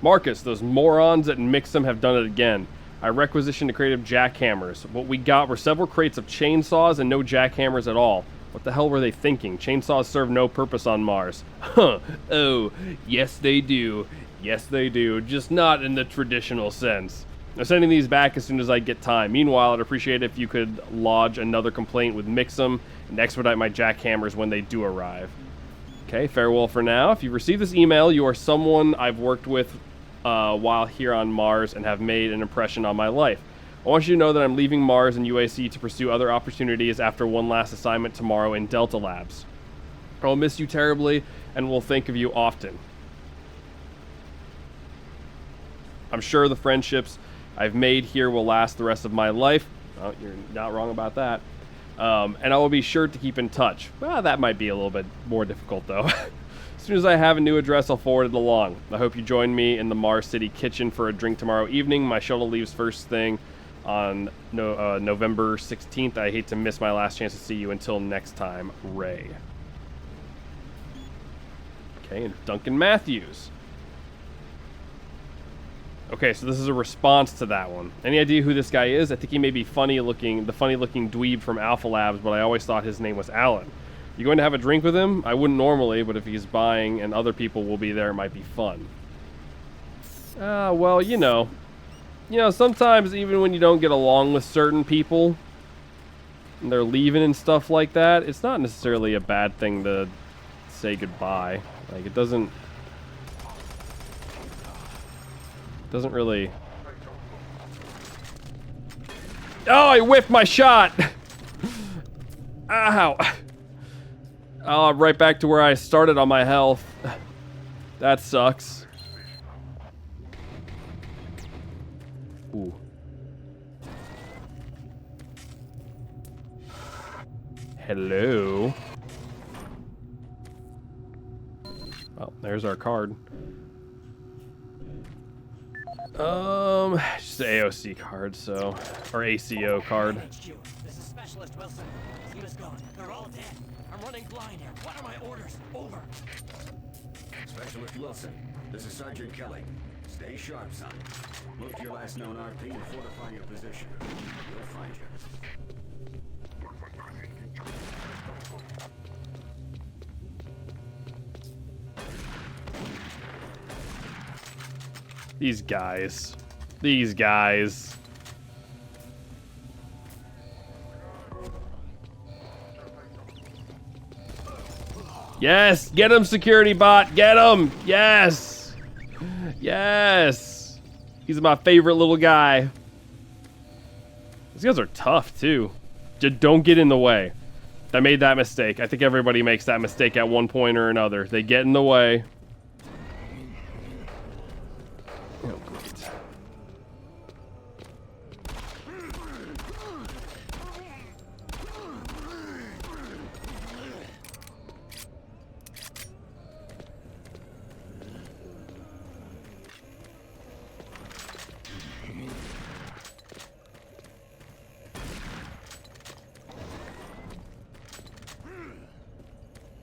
Marcus, those morons at Mixum have done it again. I requisitioned a crate of jackhammers. What we got were several crates of chainsaws and no jackhammers at all. What the hell were they thinking? Chainsaws serve no purpose on Mars. Huh. Oh, yes they do. Yes they do. Just not in the traditional sense. I'm sending these back as soon as I get time. Meanwhile, I'd appreciate it if you could lodge another complaint with Mixum and expedite my jackhammers when they do arrive. Okay, farewell for now. If you receive this email, you are someone I've worked with while here on Mars and have made an impression on my life. I want you to know that I'm leaving Mars and UAC to pursue other opportunities after one last assignment tomorrow in Delta Labs. I will miss you terribly and will think of you often. I'm sure the friendships I've made here will last the rest of my life. Oh, you're not wrong about that. And I will be sure to keep in touch. Well, that might be a little bit more difficult, though. As soon as I have a new address, I'll forward it along. I hope you join me in the Mars City kitchen for a drink tomorrow evening. My shuttle leaves first thing on November 16th. I hate to miss my last chance to see you. Until next time, Ray. Okay, and Duncan Matthews. Okay, so this is a response to that one. Any idea who this guy is? I think he may be the funny-looking dweeb from Alpha Labs, but I always thought his name was Alan. You going to have a drink with him? I wouldn't normally, but if he's buying and other people will be there, it might be fun. Well, you know, sometimes even when you don't get along with certain people, and they're leaving and stuff like that, it's not necessarily a bad thing to say goodbye. Like, it doesn't really... Oh, I whiffed my shot! Ow! Oh, I'm right back to where I started on my health. That sucks. Ooh. Hello. Well, there's our card. Just an AOC card, so, or ACO card. This is Specialist Wilson. Team is gone. They're all dead. I'm running blind here. What are my orders? Over. Specialist Wilson, this is Sergeant Kelly. Stay sharp, son. Move to your last known RP and fortify your position. We'll find you. These guys. These guys. Yes! Get him, security bot! Get him! Yes! Yes! He's my favorite little guy. These guys are tough, too. Just don't get in the way. I made that mistake. I think everybody makes that mistake at one point or another. They get in the way. Oh, great.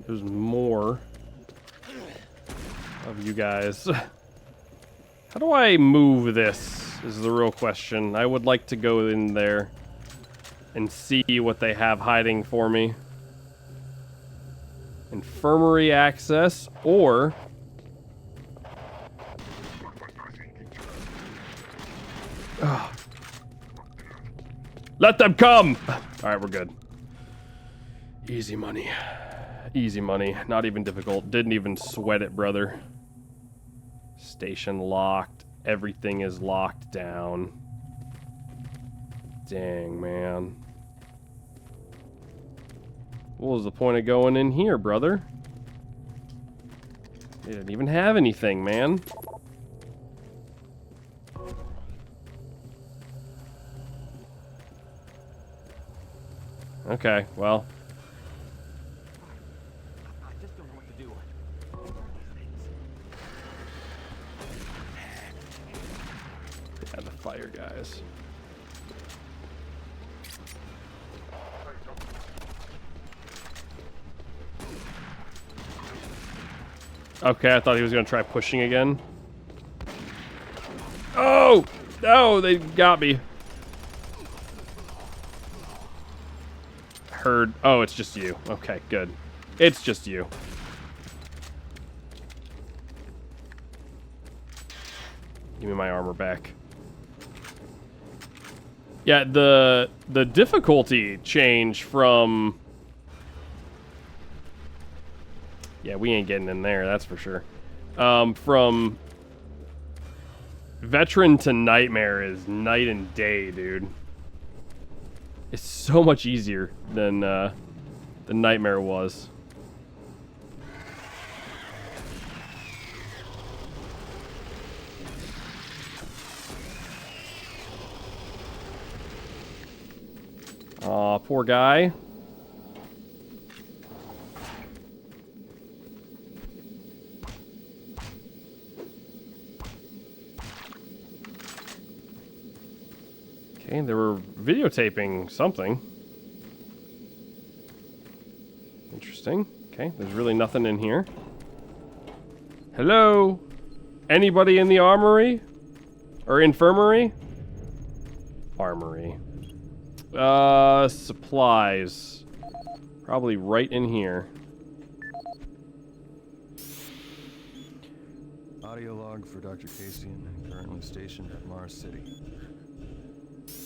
There's more of you guys. How do I move this is the real question. I would like to go in there and see what they have hiding for me. Infirmary access, or... Ugh. Let them come! Alright, we're good. Easy money. Easy money. Not even difficult. Didn't even sweat it, brother. Station locked. Everything is locked down. Dang, man. What was the point of going in here, brother? They didn't even have anything, man. Okay, well... and the fire guys. Okay, I thought he was going to try pushing again. Oh! No, they got me. Heard. Oh, it's just you. Okay, good. It's just you. Give me my armor back. Yeah, the difficulty change from... Yeah, we ain't getting in there, that's for sure. From Veteran to Nightmare is night and day, dude. It's so much easier than the Nightmare was. Aw, poor guy. Okay, they were videotaping something. Interesting. Okay, there's really nothing in here. Hello? Anybody in the armory? Or infirmary? Armory. Supplies. Probably right in here. Audio log for Dr. Casian, currently stationed at Mars City.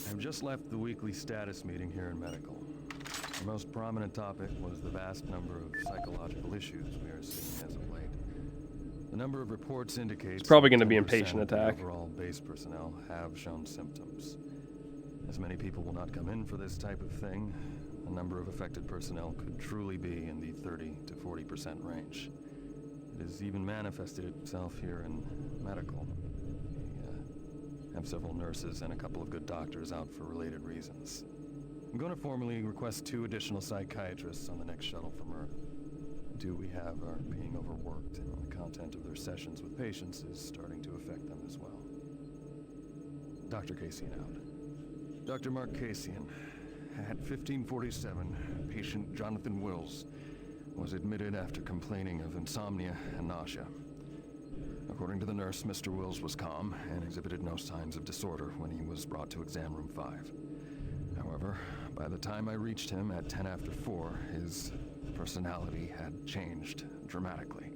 I've just left the weekly status meeting here in medical. The most prominent topic was the vast number of psychological issues we are seeing as of late. The number of reports indicates It's probably going to be 10% impatient of the attack. Overall base personnel have shown symptoms. As many people will not come in for this type of thing, the number of affected personnel could truly be in the 30 to 40% range. It has even manifested itself here in medical. We have several nurses and a couple of good doctors out for related reasons. I'm going to formally request 2 additional psychiatrists on the next shuttle from Earth. The 2 we have are being overworked, and the content of their sessions with patients is starting to affect them as well. Dr. Casian out. Dr. Mark Casian, at 1547, patient Jonathan Wills was admitted after complaining of insomnia and nausea. According to the nurse, Mr. Wills was calm and exhibited no signs of disorder when he was brought to exam room 5. However, by the time I reached him at 10 after 4, his personality had changed dramatically.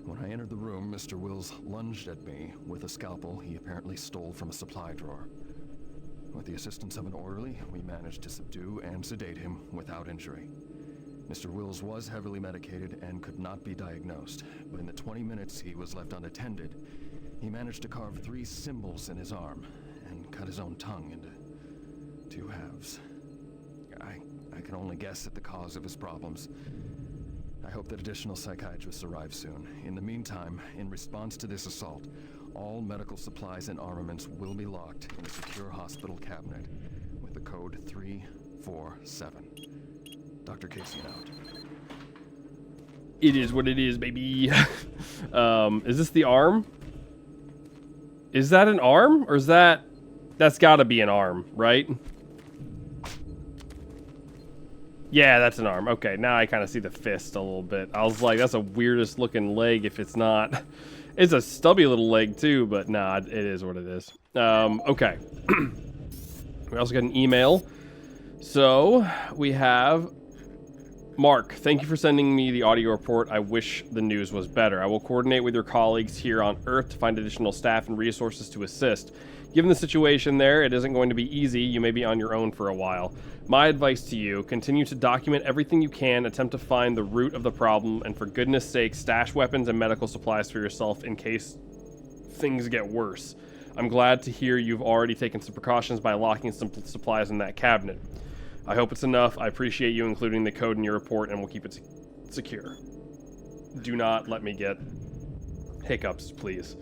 When I entered the room, Mr. Wills lunged at me with a scalpel he apparently stole from a supply drawer. With the assistance of an orderly, we managed to subdue and sedate him without injury. Mr. Wills was heavily medicated and could not be diagnosed, but in the 20 minutes he was left unattended, he managed to carve 3 symbols in his arm and cut his own tongue into 2 halves. I can only guess at the cause of his problems. I hope that additional psychiatrists arrive soon. In the meantime, in response to this assault, all medical supplies and armaments will be locked in a secure hospital cabinet with the code 347. Dr. Casian out. It is what it is, baby. Is this the arm? Is that an arm? Or is that... That's gotta be an arm, right? Yeah, that's an arm. Okay, now I kind of see the fist a little bit. I was like, that's the weirdest looking leg if it's not. It's a stubby little leg too, but nah, it is what it is. Okay. We also got an email. So, we have... Mark, thank you for sending me the audio report. I wish the news was better. I will coordinate with your colleagues here on Earth to find additional staff and resources to assist. Given the situation there, it isn't going to be easy. You may be on your own for a while. My advice to you, continue to document everything you can, attempt to find the root of the problem, and for goodness sake, stash weapons and medical supplies for yourself in case things get worse. I'm glad to hear you've already taken some precautions by locking some supplies in that cabinet. I hope it's enough. I appreciate you including the code in your report, and we'll keep it secure. Do not let me get hiccups, please.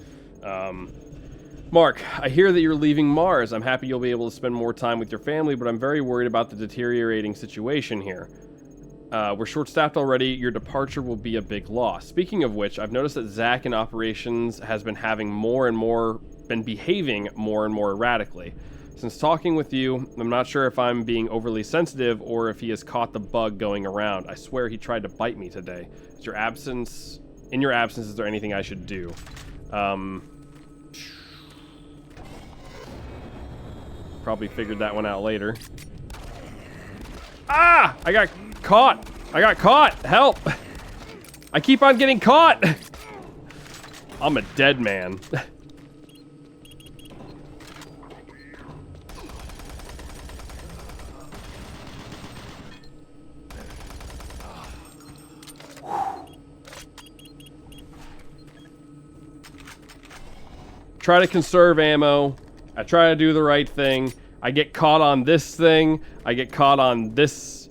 Mark, I hear that you're leaving Mars. I'm happy you'll be able to spend more time with your family, but I'm very worried about the deteriorating situation here. We're short-staffed already. Your departure will be a big loss. Speaking of which, I've noticed that Zach in operations has been behaving more and more erratically. Since talking with you, I'm not sure if I'm being overly sensitive or if he has caught the bug going around. I swear he tried to bite me today. Is your absence In your absence, is there anything I should do? Probably figured that one out later. Ah! I got caught! I got caught! Help! I keep on getting caught! I'm a dead man. Try to conserve ammo. I try to do the right thing. I get caught on this thing. I get caught on this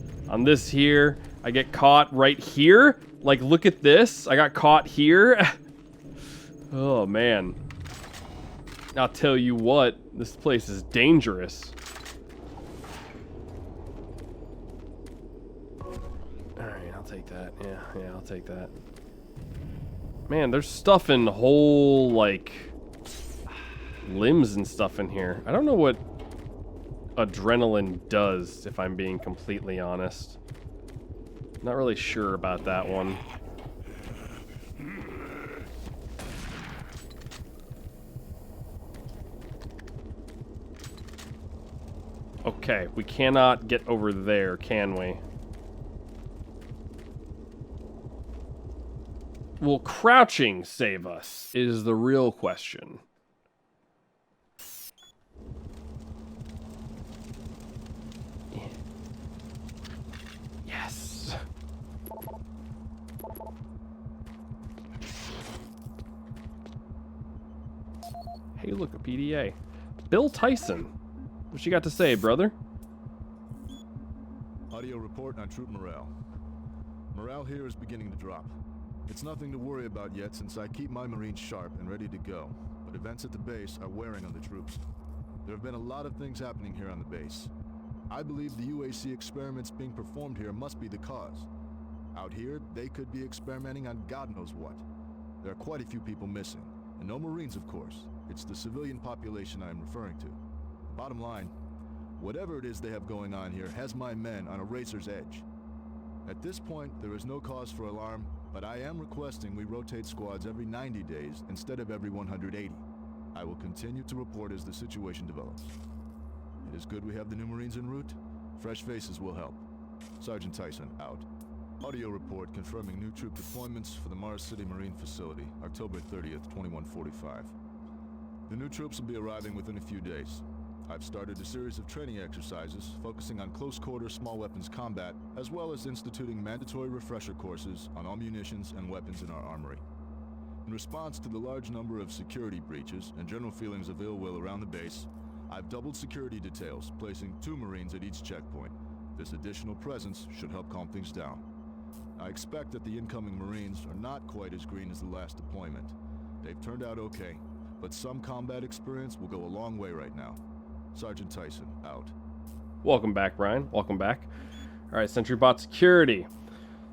here. I get caught right here. Like, look at this. I got caught here. Oh, man. I'll tell you what. This place is dangerous. Alright, I'll take that. Yeah, I'll take that. Man, there's stuff in whole, like, limbs and stuff in here. I don't know what adrenaline does, if I'm being completely honest. Not really sure about that one. Okay, we cannot get over there, can we? Will crouching save us? Is the real question. Yes. Hey, look, a PDA. Bill Tyson. What you got to say, brother? Audio report on troop morale. Morale here is beginning to drop. It's nothing to worry about yet since I keep my Marines sharp and ready to go, but events at the base are wearing on the troops. There have been a lot of things happening here on the base. I believe the UAC experiments being performed here must be the cause. Out here, they could be experimenting on God knows what. There are quite a few people missing, and no Marines, of course. It's the civilian population I am referring to. Bottom line, whatever it is they have going on here has my men on a razor's edge. At this point, there is no cause for alarm, but I am requesting we rotate squads every 90 days instead of every 180. I will continue to report as the situation develops. It is good we have the new Marines en route. Fresh faces will help. Sergeant Tyson, out. Audio report confirming new troop deployments for the Mars City Marine Facility, October 30th, 2145. The new troops will be arriving within a few days. I've started a series of training exercises focusing on close-quarter small weapons combat, as well as instituting mandatory refresher courses on all munitions and weapons in our armory. In response to the large number of security breaches and general feelings of ill will around the base, I've doubled security details, placing 2 Marines at each checkpoint. This additional presence should help calm things down. I expect that the incoming Marines are not quite as green as the last deployment. They've turned out okay, but some combat experience will go a long way right now. Sergeant Tyson, out. Welcome back, Brian. Welcome back. All right, Sentry Bot Security.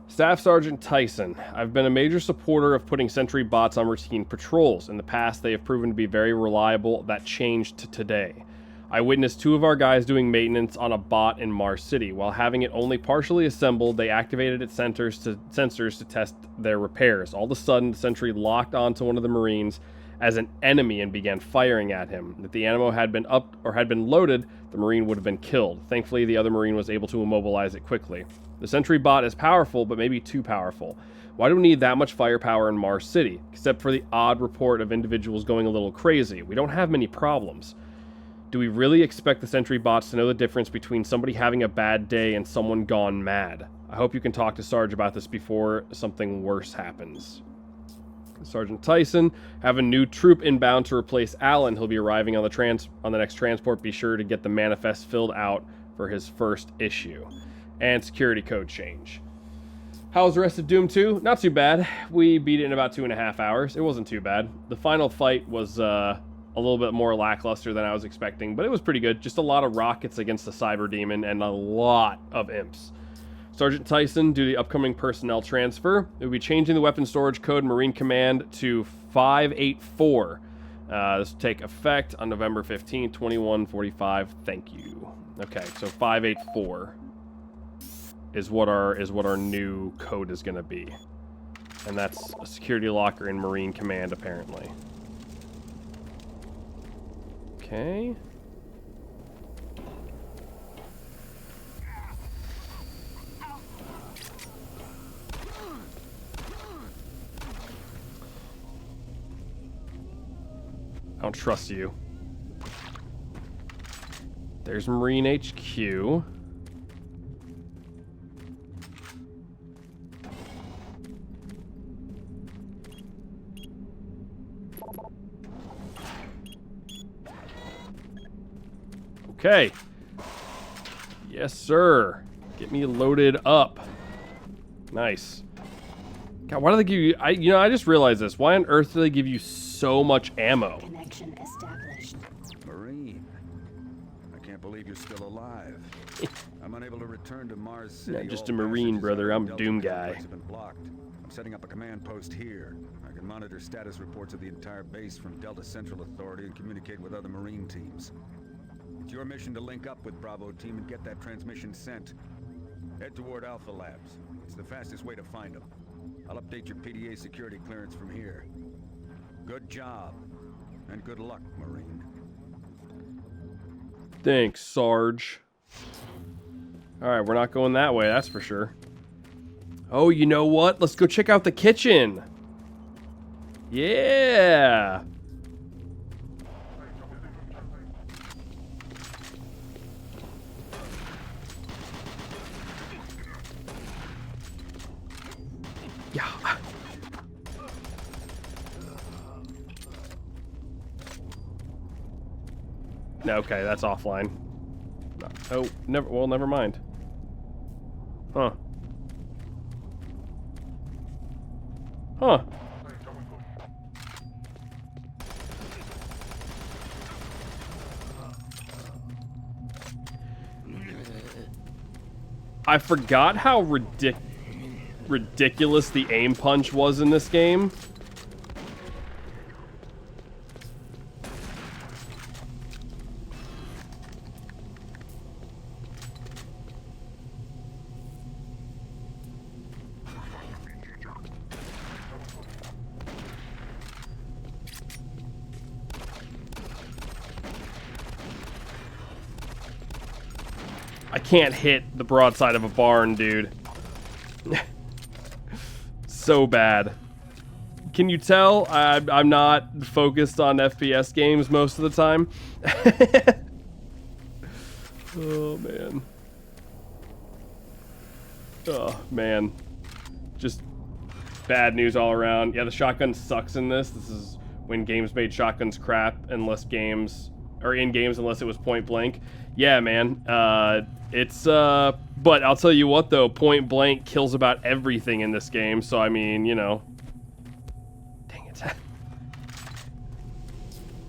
Staff Sergeant Tyson. I've been a major supporter of putting Sentry Bots on routine patrols. In the past, they have proven to be very reliable. That changed to today. I witnessed 2 of our guys doing maintenance on a bot in Mars City. While having it only partially assembled, they activated its sensors to test their repairs. All of a sudden, the Sentry locked onto one of the Marines as an enemy and began firing at him. If the ammo had been up or had been loaded, the Marine would have been killed. Thankfully, the other Marine was able to immobilize it quickly. The Sentry Bot is powerful, but maybe too powerful. Why do we need that much firepower in Mars City? Except for the odd report of individuals going a little crazy. We don't have many problems. Do we really expect the Sentry Bots to know the difference between somebody having a bad day and someone gone mad? I hope you can talk to Sarge about this before something worse happens. Sergeant Tyson, have a new troop inbound to replace Alan. He'll be arriving on the next transport. Be sure to get the manifest filled out for his first issue. And security code change. How's the rest of Doom 2? Not too bad. We beat it in about 2.5 hours. It wasn't too bad. The final fight was a little bit more lackluster than I was expecting, but it was pretty good. Just a lot of rockets against the Cyber Demon and a lot of imps. Sergeant Tyson, due to the upcoming personnel transfer, it will be changing the weapon storage code Marine Command to 584. This will take effect on November 15, 2145. Thank you. Okay, so 584 is what our new code is going to be. And that's a security locker in Marine Command, apparently. Okay. I don't trust you. There's Marine HQ. Okay. Yes, sir. Get me loaded up. Nice. God, why do they give you... I just realized this. Why on earth do they give you so much ammo? Connection established. Marine. I can't believe you're still alive. I'm unable to return to Mars City. Not just All a Marine, passages brother. out of I'm Delta Doom complex guy. have been blocked. I'm setting up a command post here. I can monitor status reports of the entire base from Delta Central Authority and communicate with other Marine teams. It's your mission to link up with Bravo team and get that transmission sent. Head toward Alpha Labs. It's the fastest way to find them. I'll update your PDA security clearance from here. Good job. And good luck, Marine. Thanks, Sarge. Alright, we're not going that way, that's for sure. Oh, you know what? Let's go check out the kitchen. Yeah. Yeah. No, okay, that's offline. No, oh, never. Well, never mind. Huh. Huh. I forgot how ridiculous the aim punch was in this game. I can't hit the broadside of a barn, dude. So bad. Can you tell I'm not focused on FPS games most of the time? Oh, man. Oh, man. Just bad news all around. Yeah, the shotgun sucks in this. This is when games made shotguns crap, unless games... or in games, unless it was point blank. Yeah, man. But I'll tell you what, though. Point blank kills about everything in this game. So, I mean, you know. Dang it.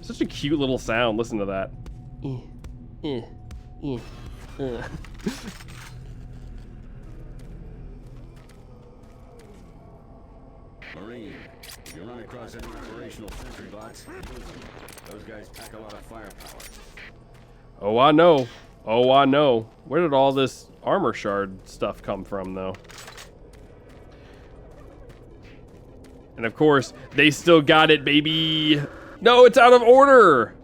Such a cute little sound. Listen to that. Marine, if you run across any operational sentry bots, use them. Those guys pack a lot of firepower. Oh, I know. Oh, I know. Where did all this armor shard stuff come from, though? And of course, they still got it, baby. No, it's out of order.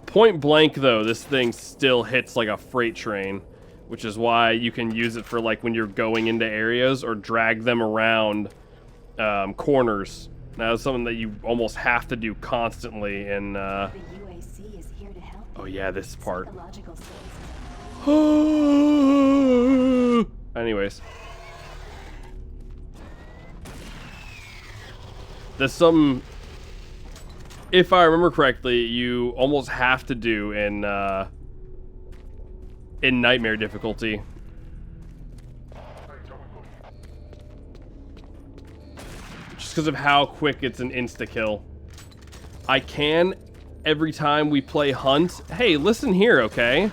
Point blank, though, this thing still hits like a freight train, which is why you can use it for like when you're going into areas or drag them around corners. That is something that you almost have to do constantly in The UAC is here to help. oh yeah, this part. Psychological services. Anyways, there's some, if I remember correctly, you almost have to do in nightmare difficulty. Just because of how quick it's an insta-kill. I can, every time we play Hunt... Hey, listen here, okay?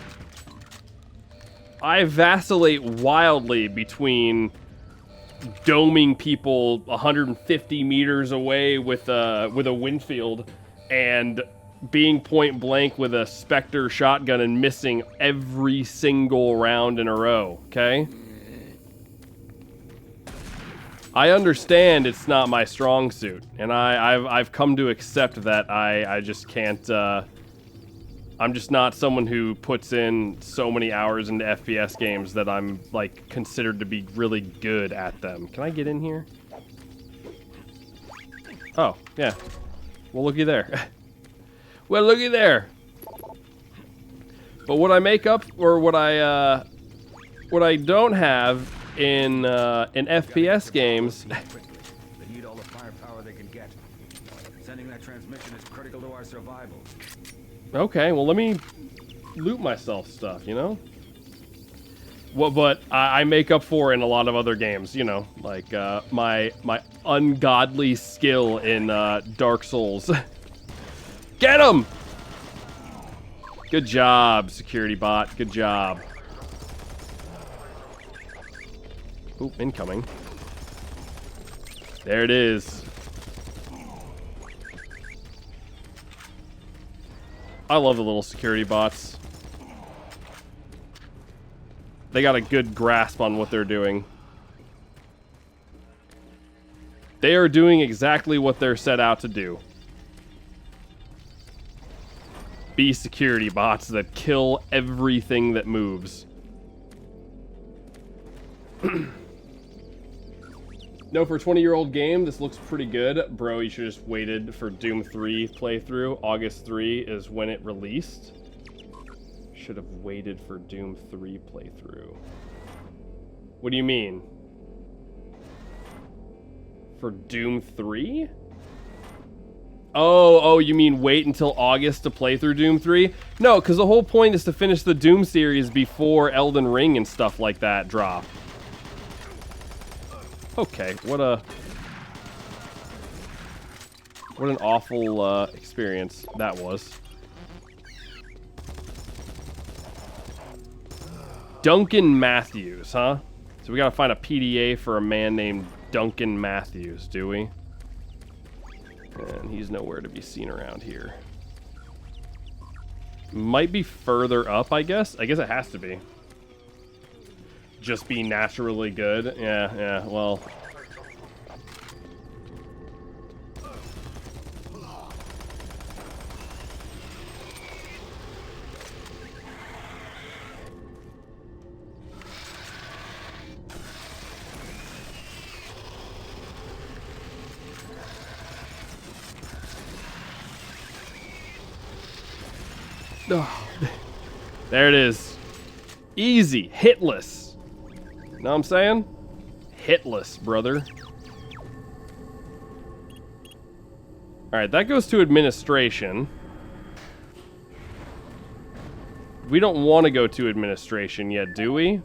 I vacillate wildly between doming people 150 meters away with a Winfield and being point blank with a Spectre shotgun and missing every single round in a row, okay? I understand it's not my strong suit, and I've come to accept that I just can't, I'm just not someone who puts in so many hours into FPS games that I'm, like, considered to be really good at them. Can I get in here? Oh, yeah. Well, looky there. Well, looky there. But what I make up, or what I don't have in FPS games. They need all the firepower they can get. Sending that transmission is critical to our survival. Okay, well, let me loot myself stuff, you know? Well, but I make up for in a lot of other games, you know, like my ungodly skill in Dark Souls. Get him! Good job, security bot. Good job. Oop, incoming. There it is. I love the little security bots. They got a good grasp on what they're doing. They are doing exactly what they're set out to do. Be security bots that kill everything that moves. No, for a 20-year-old game, this looks pretty good. Bro, you should have just waited for Doom 3 playthrough. August 3 is when it released. Should have waited for Doom 3 playthrough. What do you mean? For Doom 3? Oh, you mean wait until August to play through Doom 3? No, because the whole point is to finish the Doom series before Elden Ring and stuff like that drop. Okay, what an awful experience that was. Duncan Matthews, huh? So we gotta find a PDA for a man named Duncan Matthews, do we? And he's nowhere to be seen around here. Might be further up, I guess. I guess it has to be. Just be naturally good. Yeah, well. Oh, there it is. Easy. Hitless. Know what I'm saying? Hitless, brother. Alright, that goes to administration. We don't want to go to administration yet, do we?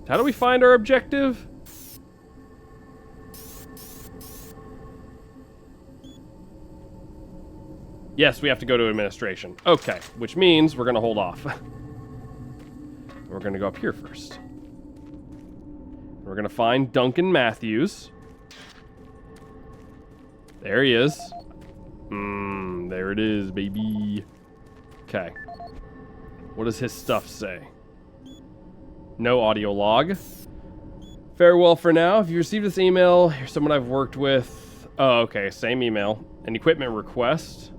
How do we find our objective? Yes, we have to go to administration. Okay, which means we're going to hold off. We're going to go up here first. We're going to find Duncan Matthews. There he is. There it is, baby. Okay. What does his stuff say? No audio log. Farewell for now. If you received this email, here's someone I've worked with. Oh, okay, same email. An equipment request.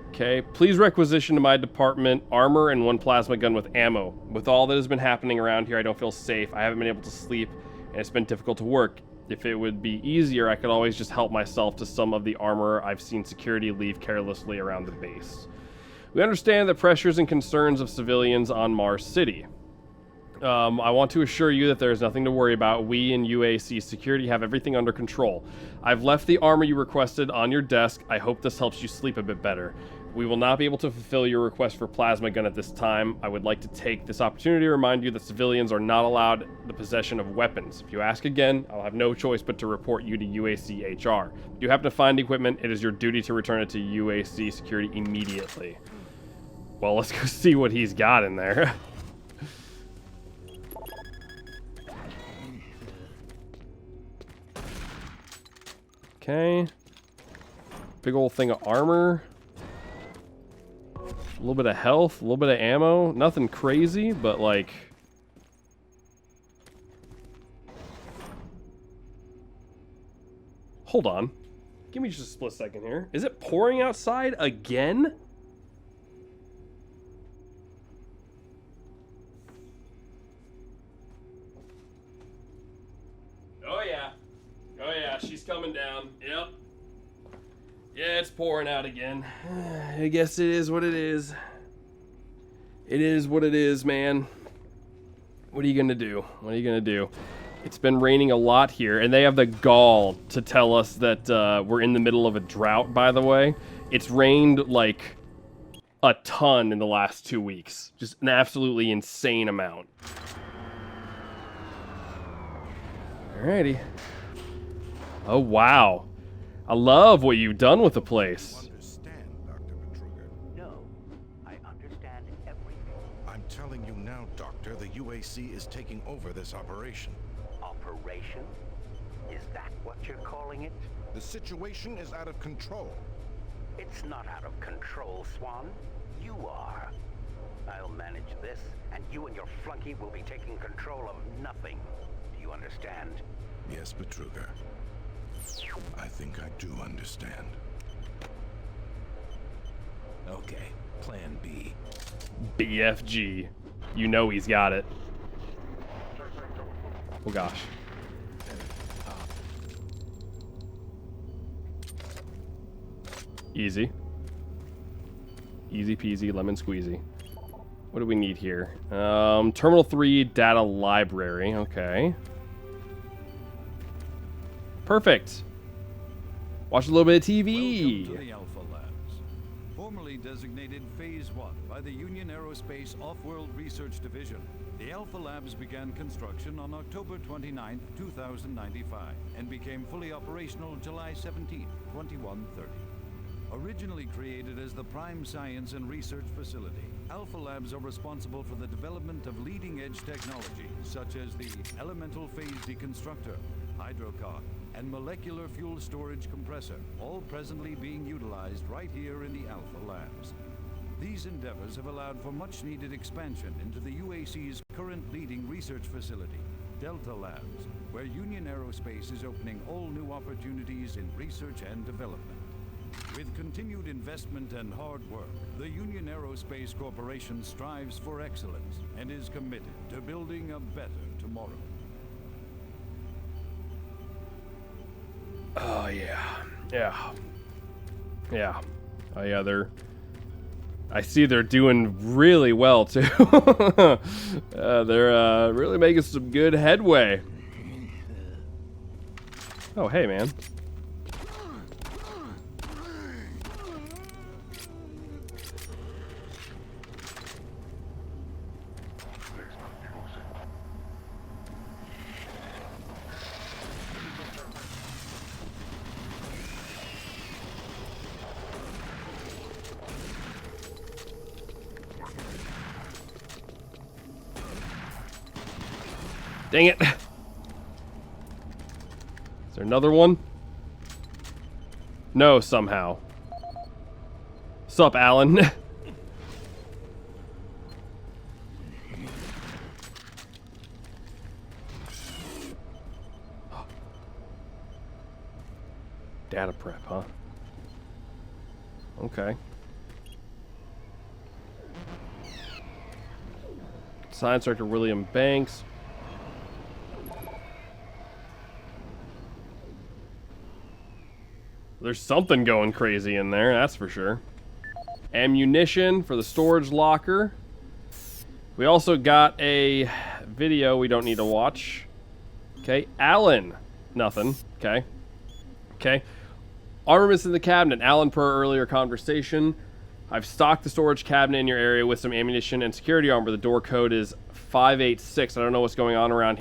Okay, please requisition to my department armor and 1 plasma gun with ammo. With all that has been happening around here, I don't feel safe. I haven't been able to sleep, and it's been difficult to work. If it would be easier, I could always just help myself to some of the armor I've seen security leave carelessly around the base. We understand the pressures and concerns of civilians on Mars City. I want to assure you that there is nothing to worry about. We in UAC Security have everything under control. I've left the armor you requested on your desk. I hope this helps you sleep a bit better. We will not be able to fulfill your request for plasma gun at this time. I would like to take this opportunity to remind you that civilians are not allowed the possession of weapons. If you ask again, I'll have no choice but to report you to UAC HR. If you happen to find equipment, it is your duty to return it to UAC Security immediately. Well, let's go see what he's got in there. Okay. Big old thing of armor. A little bit of health, a little bit of ammo. Nothing crazy, but like... Hold on. Give me just a split second here. Is it pouring outside again? Oh yeah. Oh yeah, she's coming down. Yep. Yeah, it's pouring out again. I guess it is what it is. It is what it is, man. What are you gonna do? What are you gonna do? It's been raining a lot here, and they have the gall to tell us that we're in the middle of a drought, by the way. It's rained, like, a ton in the last 2 weeks. Just an absolutely insane amount. Alrighty. Oh, wow. I love what you've done with the place. Understand, Dr. Petruger. No, I understand everything. I'm telling you now, Doctor, the UAC is taking over this operation. Operation? Is that what you're calling it? The situation is out of control. It's not out of control, Swan. You are. I'll manage this, and you and your flunky will be taking control of nothing. Do you understand? Yes, Petruger. I think I do understand. Okay, plan B. BFG. You know he's got it. Oh gosh. Easy. Easy peasy, lemon squeezy. What do we need here? Terminal 3 data library. Okay. Perfect. Watch a little bit of TV. Welcome to the Alpha Labs, formerly designated Phase 1 by the Union Aerospace Off-World Research Division. The Alpha Labs began construction on October 29, 2095, and became fully operational July 17, 2130. Originally created as the prime science and research facility, Alpha Labs are responsible for the development of leading-edge technology, such as the elemental phase deconstructor, hydrocon, and molecular fuel storage compressor, all presently being utilized right here in the Alpha Labs. These endeavors have allowed for much-needed expansion into the UAC's current leading research facility, Delta Labs, where Union Aerospace is opening all new opportunities in research and development. With continued investment and hard work, the Union Aerospace Corporation strives for excellence and is committed to building a better tomorrow. Oh yeah. Yeah. Yeah. Oh yeah, I see they're doing really well too. They're really making some good headway. Oh hey man. Dang it. Is there another one? No, somehow. Sup, Alan? Data prep, huh? Okay. Science Director William Banks. There's something going crazy in there, that's for sure. Ammunition for the storage locker. We also got a video we don't need to watch. Okay, Alan. Nothing. Okay. Okay. Armaments in the cabinet. Alan, per our earlier conversation. I've stocked the storage cabinet in your area with some ammunition and security armor. The door code is 586. I don't know what's going on around